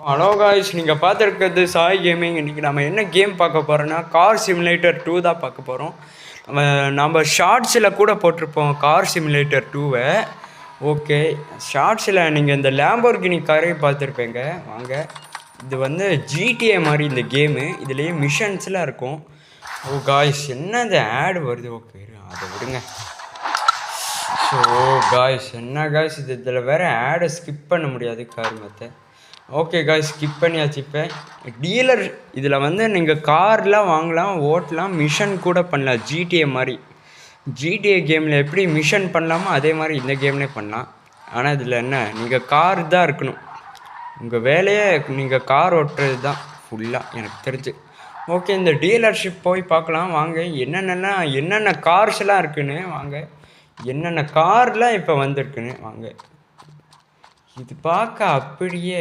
Hello guys, நீங்கள் பார்த்துருக்கிறது Sai gaming. இன்றைக்கி நம்ம என்ன கேம் பார்க்க போகிறோன்னா கார் சிமுலேட்டர் 2 தான் பார்க்க போகிறோம். நம்ம ஷார்ட்ஸில் கூட போட்டிருப்போம் கார் சிமுலேட்டர் 2வை. ஓகே, ஷார்ட்ஸில் நீங்கள் இந்த லேம்போர்கினி காரை பார்த்துருப்பேங்க. வாங்க, இது வந்து ஜிடிஏ மாதிரி இந்த கேமு. இதுலேயே மிஷன்ஸ்லாம் இருக்கும். ஓ காய்ஸ், என்ன இந்த ஆடு வருது? ஓகே, அதை விடுங்க. ஸோ காய்ஸ், என்ன காய்ஸ் இது? இதில் வேறு ஆடை ஸ்கிப் பண்ண முடியாது காரணத்தை. ஓகே காய்ஸ், ஸ்கிப் பண்ணியாச்சு. இப்போ டீலர் இதில் வந்து நீங்கள் கார்லாம் வாங்கலாம், ஓட்டலாம், மிஷன் கூட பண்ணலாம். ஜிடிஏ மாதிரி ஜிடிஏ கேமில் எப்படி மிஷன் பண்ணலாமோ அதே மாதிரி இந்த கேம்லேயே பண்ணலாம். ஆனால் இதில் என்ன, நீங்கள் கார் தான் இருக்கணும். உங்கள் வேலையே நீங்கள் கார் ஓட்டுறது தான் ஃபுல்லாக எனக்கு தெரிஞ்சு. ஓகே, இந்த டீலர்ஷிப் போய் பார்க்கலாம் வாங்க. என்னென்ன கார்ஸ்லாம் இருக்குன்னு வாங்க, என்னென்ன கார்லாம் இப்போ வந்திருக்குன்னு வாங்க. இது பார்க்க அப்படியே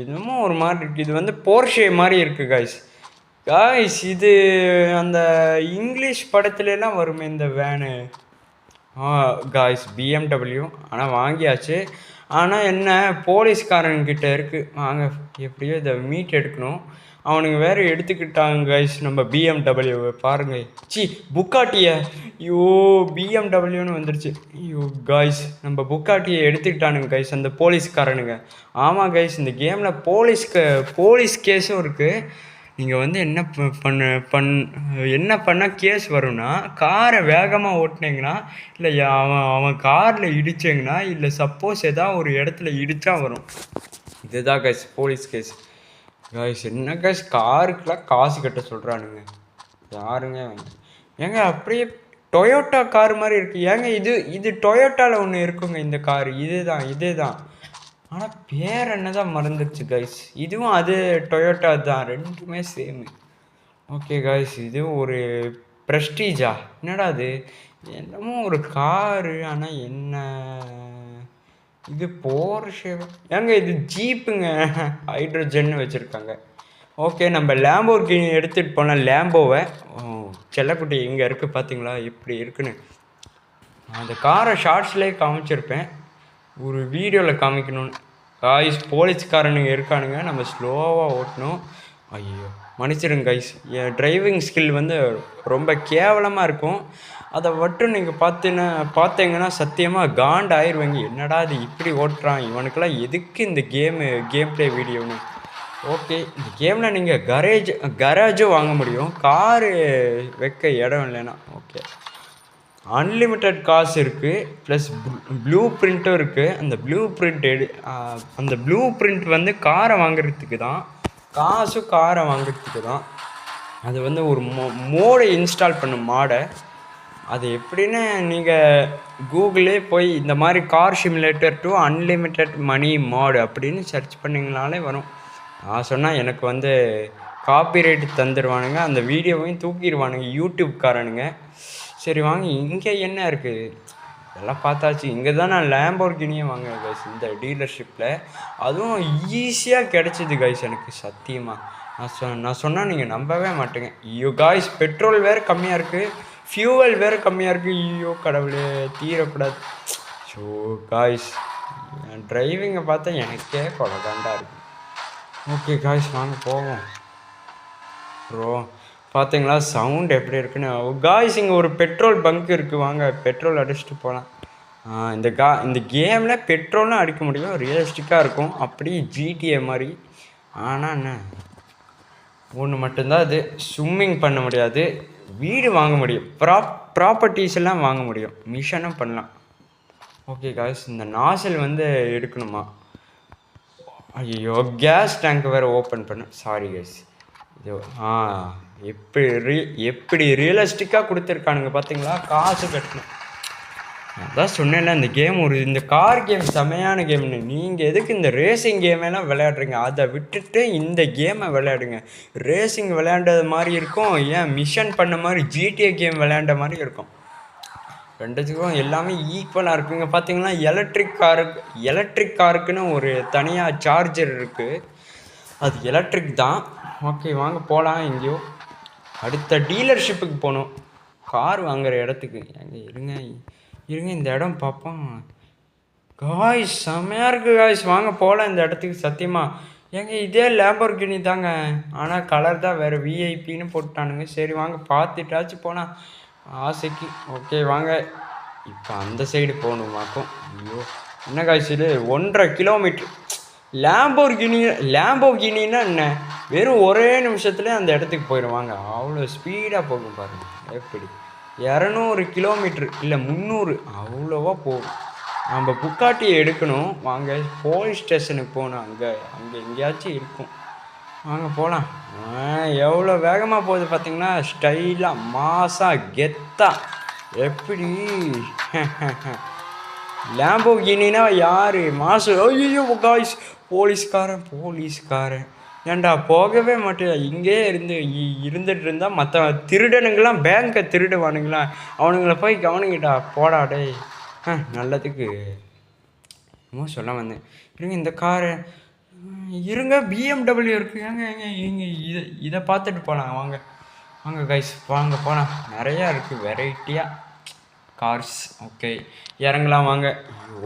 என்னமோ ஒரு மாதிரி இருக்குது. இது வந்து போர்ஷே மாதிரி இருக்குது காய்ஸ். இது அந்த இங்கிலீஷ் படத்துலலாம் வருமே இந்த வேனு. Guys, BMW. ஆனால் வாங்கியாச்சு. ஆனால் என்ன, போலீஸ்காரன்கிட்ட இருக்குது. வாங்க, எப்படியோ இதை மீட் எடுக்கணும். அவனுங்க வேறு எடுத்துக்கிட்டாங்க கைஸ் நம்ம பிஎம்டபிள்யூவை. பாருங்கள், புக்காட்டியை. ஐயோ, பிஎம்டபிள்யூன்னு வந்துடுச்சு. ஐயோ காய்ஸ், நம்ம புக்காட்டியை எடுத்துக்கிட்டானுங்க கைஸ் அந்த போலீஸ்காரனுங்க. ஆமாம் கைஸ், இந்த கேமில் போலீஸ் கேஸும் இருக்குது. நீங்கள் வந்து என்ன பண்ணால் கேஸ் வரும்னா, காரை வேகமாக ஓட்டினீங்கன்னா, இல்லை அவன் காரில் இடிச்சிங்கன்னா, இல்லை சப்போஸ் ஏதாவது ஒரு இடத்துல இடித்தா வரும். இதுதான் கைஸ் போலீஸ் கேஸ். காய்ஸ், என்ன காய்ஸ், காருக்கெலாம் காசு கட்ட சொல்கிறானுங்க. யாருங்க ஏங்க அப்படியே டொயோட்டா கார் மாதிரி இருக்குது. ஏங்க இது டொயோட்டாவில் ஒன்று இருக்குங்க இந்த காரு. இதே தான். ஆனால் பேர் என்ன தான் மறந்துடுச்சு கைஸ். இதுவும் அது டொயோட்டா தான், ரெண்டுமே சேமு. ஓகே காய்ஸ், இது ஒரு ப்ரெஸ்டீஜா? என்னடா அது, என்னமோ ஒரு காரு. ஆனால் என்ன இது, போர்ஷே ஏங்க, இது ஜீப்புங்க, ஹைட்ரோஜன்னு வச்சுருக்காங்க. ஓகே, நம்ம லேம்போர்கினி எடுத்துகிட்டு போனால் லேம்போவை. செல்லக்குட்டி இங்கே இருக்குது பார்த்தீங்களா எப்படி இருக்குன்னு. அந்த காரை ஷார்ட்ஸ்லேயே காமிச்சிருப்பேன், ஒரு வீடியோவில் காமிக்கணும்னு. காய்ஸ், போலீஸ்காரனுங்க இருக்கானுங்க, நம்ம ஸ்லோவாக ஓட்டணும். ஐயோ மன்னிச்சிடுங்க கைஸ், என் டிரைவிங் ஸ்கில் வந்து ரொம்ப கேவலமாக இருக்கும். அதை மட்டும் நீங்கள் பார்த்தீங்கன்னா சத்தியமாக காண்ட் ஆயிடுவீங்க. என்னடா இது இப்படி ஓட்டுறான், இவனுக்கெல்லாம் எதுக்கு இந்த கேம் ப்ளே வீடியோன்னு. ஓகே, இந்த கேமில் நீங்கள் கரேஜும் வாங்க முடியும், காரு வைக்க இடம் இல்லைன்னா. ஓகே, அன்லிமிட்டெட் காசு இருக்குது, ப்ளஸ் ப்ளூ பிரிண்ட்டும் இருக்குது. அந்த ப்ளூ பிரிண்ட் வந்து காரை வாங்குறதுக்கு தான், காரை வாங்குறதுக்கு தான். அது வந்து ஒரு மோடை இன்ஸ்டால் பண்ணும் மாடை. அது எப்படின்னு நீங்கள் கூகுளே போய் இந்த மாதிரி கார் சிமுலேட்டர் 2 அன்லிமிட்டெட் மணி மாடு அப்படின்னு சர்ச் பண்ணிங்கனாலே வரும். நான் சொன்னால் எனக்கு வந்து காப்பிரைட் தந்துடுவானுங்க, அந்த வீடியோவையும் தூக்கிடுவானுங்க யூடியூப்காரனுங்க. சரி வாங்க, இங்கே என்ன இருக்குது இதெல்லாம் பார்த்தாச்சு. இங்கே தான் நான் லேம்போர்கினியே வாங்க கைஸ் இந்த டீலர்ஷிப்பில். அதுவும் ஈஸியாக கிடச்சிது கைஸ் எனக்கு சத்தியமாக. நான் சொன்னால் நீங்கள் நம்பவே மாட்டேங்க. ஐயோ காய்ஸ், பெட்ரோல் வேறு கம்மியாக இருக்குது, ஃபியூவல் வேறு கம்மியாக இருக்குது. ஐயோ கடவுளே, தீரக்கூடாது. ஸோ காய்ஸ், என் டிரைவிங்கை பார்த்தா எனக்கே கொலகாண்டா இருக்குது. ஓகே காய்ஸ், வாங்க போவோம். ப்ரோ பார்த்தீங்களா சவுண்ட் எப்படி இருக்குன்னு? காய்ஸ், இங்கே ஒரு பெட்ரோல் பங்க் இருக்குது, வாங்க பெட்ரோல் அடிச்சுட்டு போகலாம். இந்த கேமில் பெட்ரோலும் அடிக்க முடியும், ரியலிஸ்டிக்காக இருக்கும், அப்படி ஜிடிஏ மாதிரி. ஆனால் என்ன ஒன்று மட்டும்தான், அது ஸ்விம்மிங் பண்ண முடியாது. வீடு வாங்க முடியும், ப்ராப்பர்ட்டிஸ் எல்லாம் வாங்க முடியும், மிஷனும் பண்ணலாம். ஓகே காய்ஸ், இந்த நாசல் வந்து எடுக்கணுமா? ஐயோ, கேஸ் டேங்க் வேறு ஓப்பன் பண்ண. Sorry guys. இது எப்படி ரியலிஸ்டிக்காக கொடுத்துருக்கானுங்க பார்த்தீங்களா, காசு கட்டணும். அதான் சொன்னேன்ல, இந்த கார் கேம் செமையான கேம்னு. நீங்கள் எதுக்கு இந்த ரேசிங் கேமெல்லாம் விளையாடுறீங்க? அதை விட்டுட்டு இந்த கேமை விளையாடுங்க. ரேசிங் விளையாண்டது மாதிரி இருக்கும், ஏன் மிஷன் பண்ண மாதிரி ஜிடிஏ கேம் விளையாண்ட மாதிரி இருக்கும். ரெண்டுத்துக்கும் எல்லாமே ஈக்குவலாக இருக்குங்க. பார்த்தீங்கன்னா எலக்ட்ரிக் காருக்குன்னு ஒரு தனியாக சார்ஜர் இருக்குது, அது எலக்ட்ரிக் தான். ஓகே வாங்க போகலாம். எங்கேயோ அடுத்த டீலர்ஷிப்புக்கு போகணும், கார் வாங்குகிற இடத்துக்கு. இருங்க இந்த இடம் பார்ப்போம். காய்ஸ் செம்மையாக இருக்குது காய்ஸ், வாங்க போகலாம் இந்த இடத்துக்கு சத்தியமாக. ஏங்க இதே லேம்பர்கினி தாங்க, ஆனால் கலர் தான் வேறு விஐபின்னு போட்டானுங்க. சரி வாங்க பார்த்துட்டாச்சும் போனால் ஆசைக்கு. ஓகே வாங்க இப்போ அந்த சைடு போகணுமாக்கும். ஐயோ என்ன காய்ஸ் இது 1.5 கிலோமீட்ரு. லேம்போகினின்னா என்ன, வெறும் ஒரே நிமிஷத்துலேயே அந்த இடத்துக்கு போயிடுவாங்க. அவ்வளோ ஸ்பீடாக போகும் பாருங்கள். எப்படி 200 கிலோமீட்ரு இல்லை 300 அவ்வளோவா போகும். நம்ம புக்காட்டியை எடுக்கணும். வாங்க போலீஸ் ஸ்டேஷனுக்கு போகணும். அங்கே எங்கேயாச்சும் இருக்கும். வாங்க போகலாம். எவ்வளோ வேகமாக போகுது பார்த்தீங்கன்னா, ஸ்டைலாக மாசாக கெத்தா. எப்படி லேம்போகினினா யார் மாசு. ஐயோ காய்ஸ் போலீஸ்காரன் ஏன்டா போகவே மாட்டேன். இங்கே இருந்துட்டு இருந்தால் மற்ற திருடனுங்களாம் பேங்கை திருடுவானுங்களா, அவனுங்களை போய் கவனிக்கிட்டா போடாடே. நல்லதுக்கு என்னமோ சொல்ல வந்தேன். இருங்க இந்த காரு இருங்க பிஎம்டபிள்யூ இருக்குது. ஏங்க இதை பார்த்துட்டு போகலாம். வாங்க கைஸ் வாங்க போகலாம். நிறையா இருக்குது வெரைட்டியாக கார்ஸ். ஓகே இறங்கலாம் வாங்க.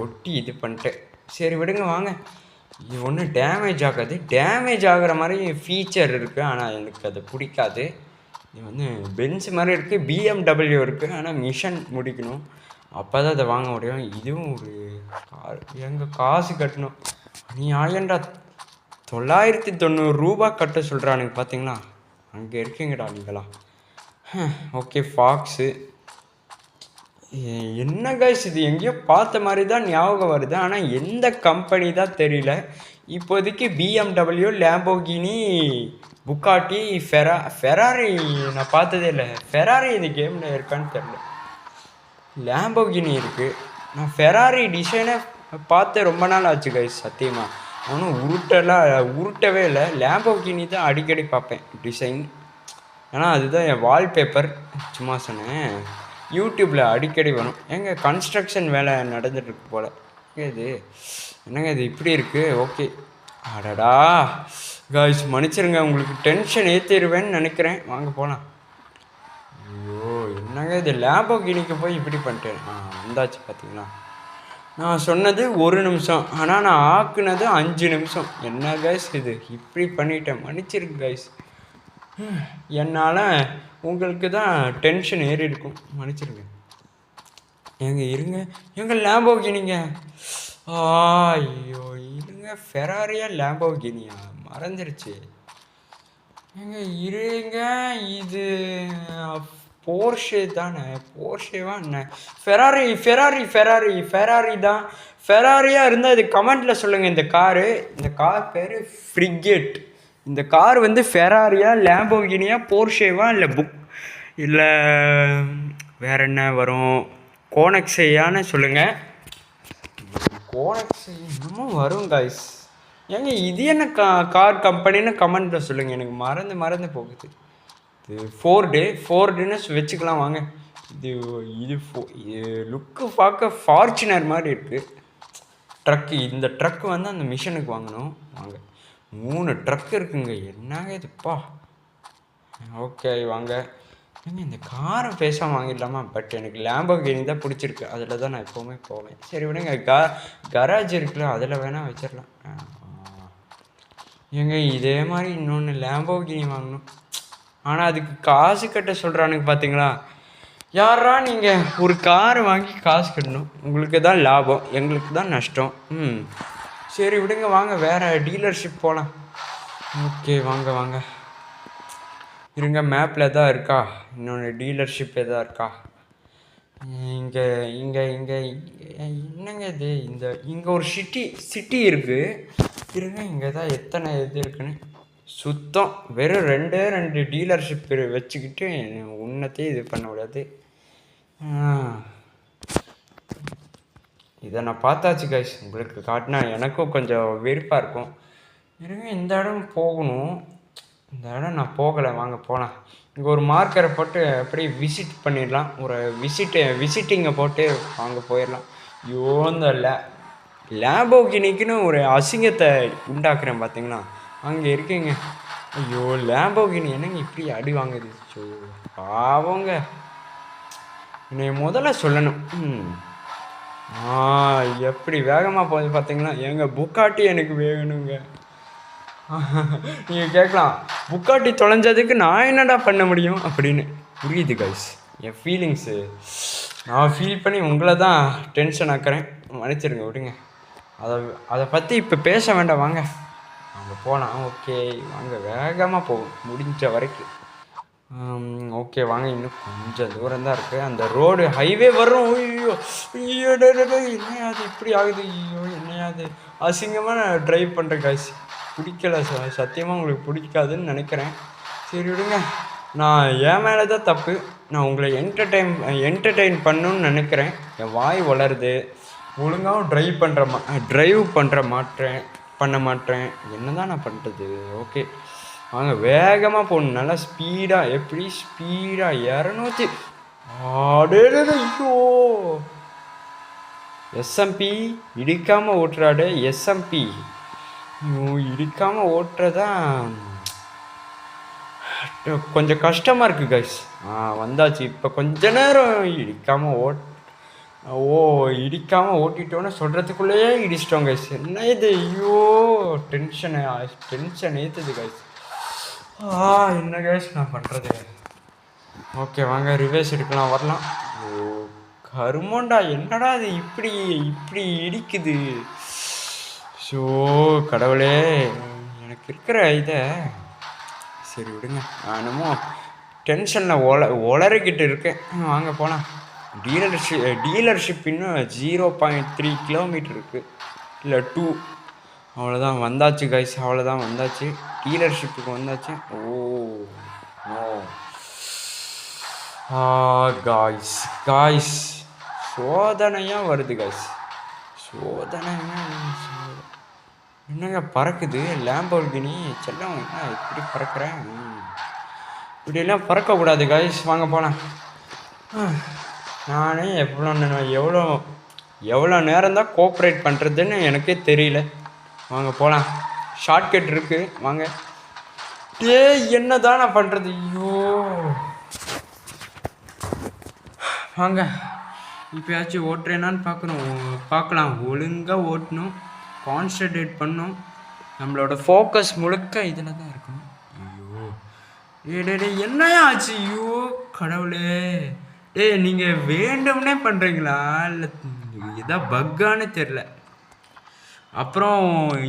ஒட்டி இது பண்ணிட்டு சரி விடுங்க வாங்க. இது ஒன்றும் டேமேஜ் ஆகாது. டேமேஜ் ஆகிற மாதிரி ஃபீச்சர் இருக்குது, ஆனால் எனக்கு அது பிடிக்காது. இது பென்ஸ் மாதிரி இருக்குது, பிஎம்டபிள்யூ இருக்குது, ஆனால் மிஷன் முடிக்கணும் அப்போ தான் அதை வாங்க முடியும். இதுவும் ஒரு கார். எங்கள் காசு கட்டணும். நீ ஆயண்டா 990 ரூபா கட்ட சொல்கிறானுங்க பார்த்தீங்களா. அங்கே இருக்கீங்கடா நீங்களா. ஓகே ஃபாக்ஸு என்ன கைஸ் இது எங்கேயோ பார்த்த மாதிரி தான் ஞாபகம் வருது, ஆனால் எந்த கம்பெனி தான் தெரியல இப்போதைக்கு. பிஎம்டபிள்யூ, லேம்போகினி, புக்காட்டி, ஃபெராரி நான் பார்த்ததே இல்லை. ஃபெராரி இந்த கேமில் இருக்கான்னு தெரில. லேம்போகினி இருக்குது. நான் ஃபெராரி டிசைனை பார்த்து ரொம்ப நாள் ஆச்சு கைஸ் சத்தியமாக. அவனும் உருட்டவே இல்லை. லேம்போகினி தான் அடிக்கடி பார்ப்பேன் டிசைன், ஏன்னா அதுதான் என் வால்பேப்பர். சும்மா சொன்னேன், யூடியூப்பில் அடிக்கடி வரும். எங்க கன்ஸ்ட்ரக்ஷன் வேலை நடந்துட்டுருக்கு போல். இது என்னங்க இது இப்படி இருக்குது. ஓகே அடடா காய்ஸ் மன்னிச்சிருங்க, உங்களுக்கு டென்ஷன் ஏற்றிடுவேன்னு நினைக்கிறேன். வாங்க போகலாம். ஐயோ என்னங்க இது லேம்போகினிக்கு போய் இப்படி பண்ணிட்டேன். வந்தாச்சு பார்த்தீங்களா. நான் சொன்னது 1 நிமிஷம், ஆனால் நான் ஆக்குனது 5 நிமிஷம். என்ன கைஸ் இது இப்படி பண்ணிட்டேன், மன்னிச்சிருக்கு கைஸ். என்னால் உங்களுக்கு தான் டென்ஷன் ஏறி இருக்கும், மன்னிச்சிருங்க. ஏங்க இருங்க, எங்க லேம்போகினிங்க. ஐயோ இருங்க, ஃபெராரியா லேம்போகினியா மறந்துருச்சு. ஏங்க இருங்க, இது போர்ஷே தானே, போர்ஷேவா என்ன, ஃபெராரி தான். ஃபெராரியாக இருந்தால் இது கமெண்ட்டில் சொல்லுங்கள். இந்த கார் பேர் ஃப்ரிகேட். இந்த கார் ஃபெராரியா, லேம்போகினியா, போர்ஷேவா இல்லை வேறு என்ன வரும், கோனக்ஸையான்னு சொல்லுங்கள். கோனக்ஸை இன்னமும் வரும் காய்ஸ். ஏங்க இது என்ன கார் கம்பெனின்னு கமெண்ட்டில் சொல்லுங்கள். எனக்கு மறந்து போகுது. இது ஃபோர்டுன்னு வச்சுக்கலாம் வாங்க. இது லுக்கு பார்க்க ஃபார்ச்சுனர் மாதிரி இருக்குது. ட்ரக்கு, இந்த ட்ரக்கு அந்த மிஷனுக்கு வாங்கணும். வாங்க 3 ட்ரக் இருக்குங்க. என்னங்க இதுப்பா. ஓகே வாங்க. ஏங்க இந்த காரை பேசாமல் வாங்கிடலாமா. பட் எனக்கு லேம்போகினி தான் பிடிச்சிருக்கு, அதில் தான் நான் எப்போவுமே போவேன். சரி விடுங்க, கராஜ் இருக்குல்ல அதில் வேணால் வச்சிடலாம். ஏங்க இதே மாதிரி இன்னொன்று லேம்போகினி வாங்கணும், ஆனால் அதுக்கு காசு கட்ட சொல்கிறானுங்க பார்த்தீங்களா. யாரா நீங்கள் ஒரு காரை வாங்கி காசு கட்டணும், உங்களுக்கு தான் லாபம், எங்களுக்கு தான் நஷ்டம். சரி விடுங்க வாங்க, வேறு டீலர்ஷிப் போகலாம். ஓகே வாங்க இருங்க, மேப்பில் தான் இருக்கா இன்னொன்று டீலர்ஷிப் எதாவது இருக்கா. இங்கே என்னங்க இது, இங்கே ஒரு சிட்டி இருக்குது. இருங்க இங்கே தான் எத்தனை இது இருக்குன்னு சுத்தம். வெறும் 2 டீலர்ஷிப் வச்சுக்கிட்டு உன்னத்தையும் இது பண்ண முடியாது. இதை நான் பார்த்தாச்சு கைஸ், உங்களுக்கு காட்டினா எனக்கும் கொஞ்சம் வெறுப்பாக இருக்கும். இருங்க இந்த இடம் போகணும், இந்த இடம் நான் போகலை. வாங்க போகலாம். இங்கே ஒரு மார்க்கரை போட்டு அப்படியே விசிட் பண்ணிடலாம். ஒரு விசிட்டிங்கை போட்டு வாங்க போயிடலாம். ஐயோ இந்த லேம்போகினிக்குன்னு ஒரு அசிங்கத்தை உண்டாக்குறேன் பார்த்தீங்களா, அங்கே இருக்கீங்க. ஐயோ லேம்போகினி என்னங்க இப்படி அடி வாங்குது. ஸோ பாவங்க, என்னை முதல்ல சொல்லணும். ஆ எப்படி வேகமாக போகுது பார்த்தீங்களா? ஏங்க புக்காட்டி எனக்கு வேணுங்க. நீங்கள் கேட்கலாம், புக்காட்டி தொலைஞ்சதுக்கு நான் என்னடா பண்ண முடியும் அப்படின்னு. புரியுது கைஸ் என் ஃபீலிங்ஸு. நான் ஃபீல் பண்ணி உங்களை தான் டென்ஷன் ஆக்குறேன், மன்னிச்சிடுங்க, விடுங்க. அதை அதை பற்றி இப்போ பேச வேண்டாம், வாங்க அங்கே போகலாம். ஓகே வாங்க, வேகமாக போகும் முடிஞ்ச வரைக்கும். ஓகே வாங்க, இன்னும் கொஞ்சம் தூரம் தான் இருக்குது. அந்த ரோடு ஹைவே வரும். ஐயோ ஐயோ என்னையாது இப்படி ஆகுது, ஐயோ என்னையாது அசிங்கமாக நான் ட்ரைவ் பண்ணுறேன் காய்ச்சி. பிடிக்கல சத்தியமாக உங்களுக்கு பிடிக்காதுன்னு நினைக்கிறேன். சரி விடுங்க, நான் என் மேலே தான் தப்பு. நான் உங்களை என்டர்டெயின் பண்ணணுன்னு நினைக்கிறேன். என் வாய் வளருது, ஒழுங்காகவும் ட்ரைவ் பண்ண மாட்டேன். என்ன தான் நான் பண்ணுறது? ஓகே வாங்க, வேகமாக போகணும், நல்லா ஸ்பீடாக. எப்படி ஸ்பீடாக 200. ஐயோ எஸ்எம்பி இடிக்காமல் ஓட்டுறாடு. எஸ்எம்பி இடிக்காமல் ஓட்டுறதான் கொஞ்சம் கஷ்டமாக இருக்குது கைஸ். வந்தாச்சு. இப்போ கொஞ்ச நேரம் இடிக்காமல் ஓட்டிட்டோன்னு சொல்கிறதுக்குள்ளேயே இடிச்சிட்டோம் கைஸ். என்ன இது? ஐயோ டென்ஷன் ஏற்றுது கைஸ். என்ன கைஸ் நான் பண்ணுறது? ஓகே வாங்க, ரிவர்ஸ் எடுக்கலாம், வரலாம். ஓ கருமோண்டா, என்னடா அது இப்படி இடிக்குது? ஸோ கடவுளே, எனக்கு இருக்கிற இதை சரி விடுங்க. நான் என்னமோ டென்ஷனில் ஒளறிக்கிட்டு இருக்கேன். வாங்க போகலாம். டீலர்ஷிப் இன்னும் 0.3 கிலோமீட்டர் இருக்குது, இல்லை 2. அவ்வளோதான், வந்தாச்சு கைஸ், அவ்வளோதான் வந்தாச்சு, டீலர்ஷிப்புக்கு வந்தாச்சு. ஓ காய்ஸ் சோதனையாக வருது கைஸ், என்னங்க பறக்குது லேம்போர்கினி செல்லம். என்ன இப்படி பறக்கிறேன்? இப்படியெல்லாம் பறக்கக்கூடாது கைஸ். வாங்க போகலாம். நானே எவ்வளோ நேரம் தான் கோஆப்ரேட் பண்ணுறதுன்னு எனக்கே தெரியல. வாங்க போகலாம், ஷார்ட்கட் இருக்குது, வாங்க. என்ன தான் நான் பண்ணுறது? ஐயோ வாங்க, இப்போயாச்சும் ஓட்டுறேனான்னு பார்க்கலாம். ஒழுங்காக ஓட்டணும், கான்சன்ட்ரேட் பண்ணணும், நம்மளோட ஃபோக்கஸ் முழுக்க இதில் தான் இருக்கணும். ஐயோ என்னையா ஆச்சு? ஐயோ கடவுளே, நீங்கள் வேண்டும்னே பண்ணுறீங்களா இல்லை இதான் பக்கான்னு தெரில. அப்புறம்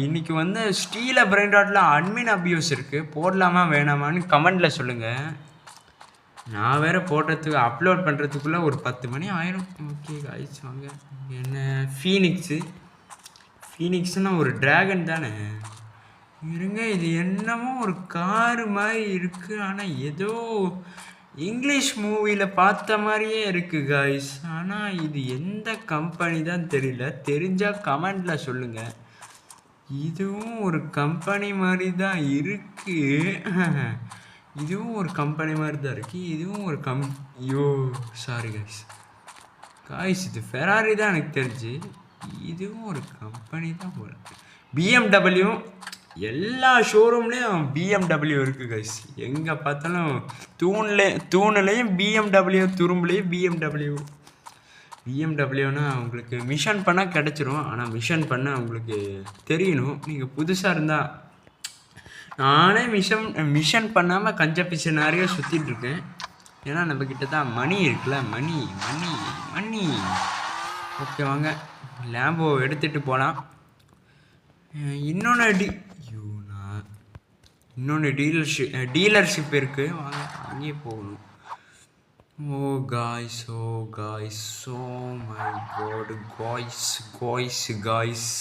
இன்றைக்கி வந்து ஸ்டீல பிரெயின் ராட்டில் அட்மின் அபியூஸ் இருக்குது, போடலாமா வேணாமான்னு கமெண்டில் சொல்லுங்கள். நான் வேறு அப்லோட் பண்ணுறதுக்குள்ளே ஒரு 10 மணி ஆயிரும். ஓகே காய்ஸ் வாங்க. என்ன ஃபீனிக்ஸ்னா ஒரு டிராகன் தானே? இருங்க, இது என்னமோ ஒரு காரு மாதிரி இருக்குது, ஆனால் ஏதோ இங்கிலீஷ் மூவியில் பார்த்த மாதிரியே இருக்குது காய்ஸ். ஆனால் இது எந்த கம்பெனி தான் தெரியல, தெரிஞ்சால் கமெண்டில் சொல்லுங்கள். இதுவும் ஒரு கம்பெனி மாதிரி தான் இருக்குது. இதுவும் ஒரு கம்பெனி மாதிரி தான் இருக்குது. இதுவும் ஒரு சாரி காய்ஸ் இது ஃபெராரி தான் எனக்கு தெரிஞ்சு. இதுவும் ஒரு கம்பெனி தான் போல. BMW எல்லா ஷோரூம்லேயும் BMW இருக்குது கைஸ். எங்கே பார்த்தாலும் தூணுலேயும் BMW, துரும்புலேயும் BMW. உங்களுக்கு மிஷன் பண்ணால் கிடச்சிரும். ஆனால் மிஷன் பண்ண உங்களுக்கு தெரியணும். நீங்கள் புதுசாக இருந்தால், நானே மிஷன் பண்ணாமல் கஞ்ச பிச்சனாரியே சுற்றிட்டுருக்கேன். ஏன்னா நம்மக்கிட்ட தான் மணி இருக்குல்ல, மணி. ஓகே வாங்க, லேம்போ எடுத்துகிட்டு போகலாம். இன்னொன்று டீலர்ஷிப் இருக்குது, வாங்க அங்கேயே போகணும். Oh guys oh my god guys.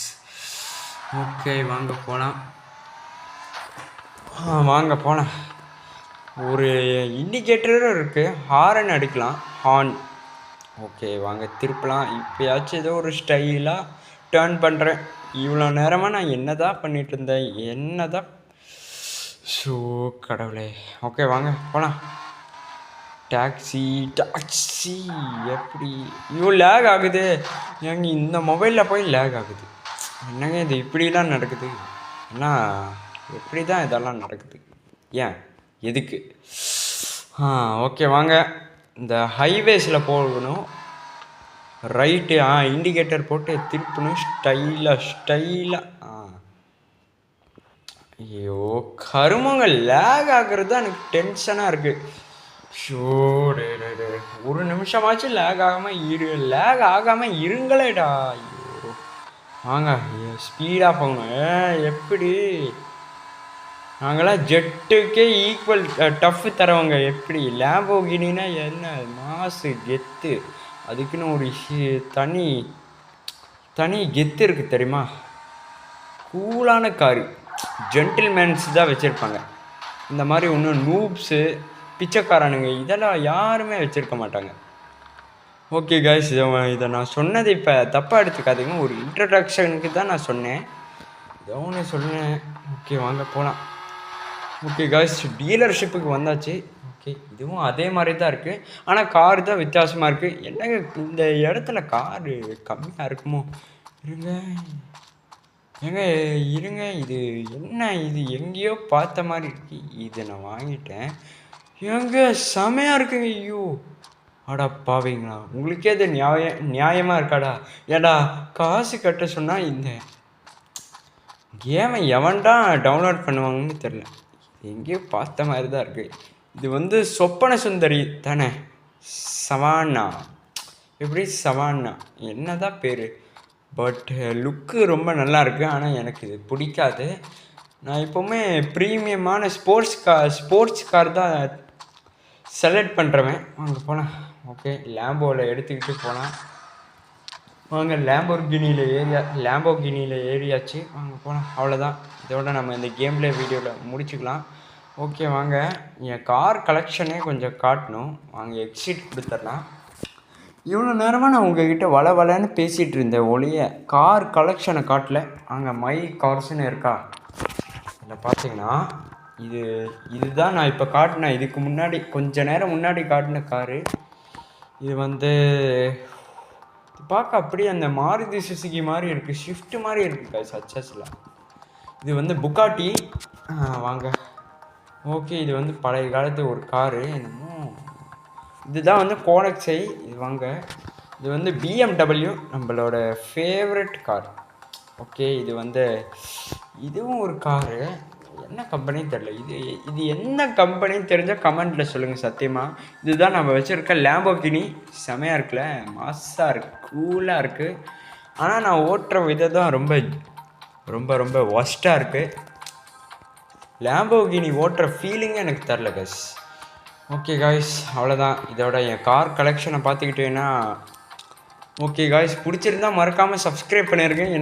Okay வாங்க போகலாம். வாங்க போகலாம். ஒரு இண்டிகேட்டரும் இருக்குது, ஹாரன் அடிக்கலாம், ஹார்ன். ஓகே வாங்க திருப்பலாம். இப்போயாச்சும் ஏதோ ஒரு ஸ்டைலாக டேர்ன் பண்ணுறேன். இவ்வளோ நேரமாக நான் என்ன தான் பண்ணிகிட்டு இருந்தேன், ஷோ கடவுளே. ஓகே வாங்க போகலாம். டாக்ஸி எப்படி லேக் ஆகுது? ஏங்க இந்த மொபைலில் போய் லேக் ஆகுது? என்னங்க இது இப்படிலாம் நடக்குது? ஏன்னா எப்படி தான் இதெல்லாம் நடக்குது? ஏன் எதுக்கு? ஓகே வாங்க, இந்த ஹைவேஸில் போகணும். ரைட்டு இண்டிகேட்டர் போட்டு திருப்பணும் ஸ்டைலாக. ஐயோ கருமங்க, லேக் ஆகுறது தான் எனக்கு டென்ஷனாக இருக்குது. ஷோ டே டே டே, ஒரு நிமிஷமாச்சும் லேக் ஆகாமல் இருங்களேடா. ஐயோ வாங்க ஸ்பீடாக போங்க. எப்படி நாங்களாம் ஜெட்டுக்கே ஈக்குவல் டஃப் தரவங்க, எப்படி லேம்போகினா என்ன மாசு கெத்து, அதுக்குன்னு ஒரு தனி தனி கெத்து இருக்குது தெரியுமா. கூலான காரு ஜென்டில்மேன்ஸ் தான் வச்சுருப்பாங்க. இந்த மாதிரி ஒன்றும் நூப்ஸு பிச்சைக்காரனுங்க இதெல்லாம் யாருமே வச்சுருக்க மாட்டாங்க. ஓகே கைஸ், இதை நான் சொன்னது இப்போ தப்பாக எடுத்துக்காதீங்க, ஒரு இன்ட்ரடக்ஷனுக்கு தான் நான் சொன்னேன், ஏதோ ஒன்று சொன்னேன். ஓகே வாங்க போகலாம். ஓகே கைஸ், டீலர்ஷிப்புக்கு வந்தாச்சு. ஓகே இதுவும் அதே மாதிரி தான் இருக்குது, ஆனால் கார் தான் வித்தியாசமாக இருக்குது. என்னங்க இந்த இடத்துல காரு கம்மியாக இருக்குமோ? இருங்க இது என்ன, இது எங்கேயோ பார்த்த மாதிரி இருக்கு. இதை நான் வாங்கிட்டேன். எங்க செமையாக இருக்குங்க. ஐயோ அடா பாவீங்களா, உங்களுக்கே அது நியாயமாக இருக்காடா? ஏடா காசு கட்ட சொன்னால் இந்த கேமை எவன்டா டவுன்லோட் பண்ணுவாங்கன்னு தெரில, எங்கேயோ பார்த்த மாதிரி தான் இருக்குது. இது சொப்பன சுந்தரி தானே, சவானா, எப்படி சவானா என்ன தான் பேர், பட் லுக்கு ரொம்ப நல்லா இருக்குது. ஆனால் எனக்கு இது பிடிக்காது. நான் எப்போவுமே ப்ரீமியமான ஸ்போர்ட்ஸ் கார் தான் செலக்ட் பண்ணுறவன். வாங்க போகலாம். ஓகே லேம்போவில் எடுத்துக்கிட்டு போகலாம். வாங்க லேம்போகினியில் ஏறியாச்சு. வாங்க போகலாம். அவ்வளோதான், இதோட நம்ம இந்த கேம் பிளே வீடியோவில் முடிச்சுக்கலாம். ஓகே வாங்க, என் கார் கலெக்ஷனே கொஞ்சம் காட்டணும். வாங்க எக்ஸிட் கொடுத்துடலாம். இவ்வளோ நேரமாக நான் உங்ககிட்ட வளன்னு பேசிகிட்டு இருந்தேன் ஒளிய கார் கலெக்ஷனை காட்டல. அங்கே மை கார்ஸ்ன்னு இருக்கா, இதில் பார்த்தீங்கன்னா இதுதான் நான் இப்போ காட்டினேன். இதுக்கு முன்னாடி கொஞ்ச நேரம் முன்னாடி காட்டின காரு. இது பார்க்க அப்படியே அந்த மாருதி சுசுகி மாதிரி இருக்குது, ஷிஃப்ட் மாதிரி இருக்குது சச்சஸில். இது புக்காட்டி. வாங்க ஓகே, இது பழைய காலத்து ஒரு காரு. என்னமோ இதுதான் கோனக்ஸை. இது வாங்க, இது BMW, நம்மளோட ஃபேவரட் கார். ஓகே இதுவும் ஒரு காரு, என்ன கம்பெனின்னு தெரில. இது என்ன கம்பெனின்னு தெரிஞ்சால் கமெண்ட்டில் சொல்லுங்கள். சத்தியமாக இதுதான் நம்ம வச்சுருக்க லேம்போகினி. செமையாக இருக்குல்ல, மாஸாக இருக்குது, கூலாக இருக்குது. ஆனால் நான் ஓட்டுற விதை தான் ரொம்ப ரொம்ப ரொம்ப ஒஸ்ட்டாக இருக்குது. லேம்போகினி ஓட்டுற ஃபீலிங்கே எனக்கு தரல கஸ். ஓகே காய்ஸ், அவ்வளோதான். இதோட என் கார் கலெக்ஷனை பார்த்துக்கிட்டேன்னா ஓகே காய்ஸ், பிடிச்சிருந்தா மறக்காமல் சப்ஸ்கிரைப் பண்ணியிருக்கேன்.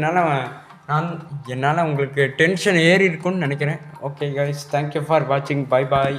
என்னால் உங்களுக்கு டென்ஷன் ஏறி இருக்குன்னு நினைக்கிறேன். ஓகே காய்ஸ், தேங்க்யூ ஃபார் வாட்சிங். Bye bye.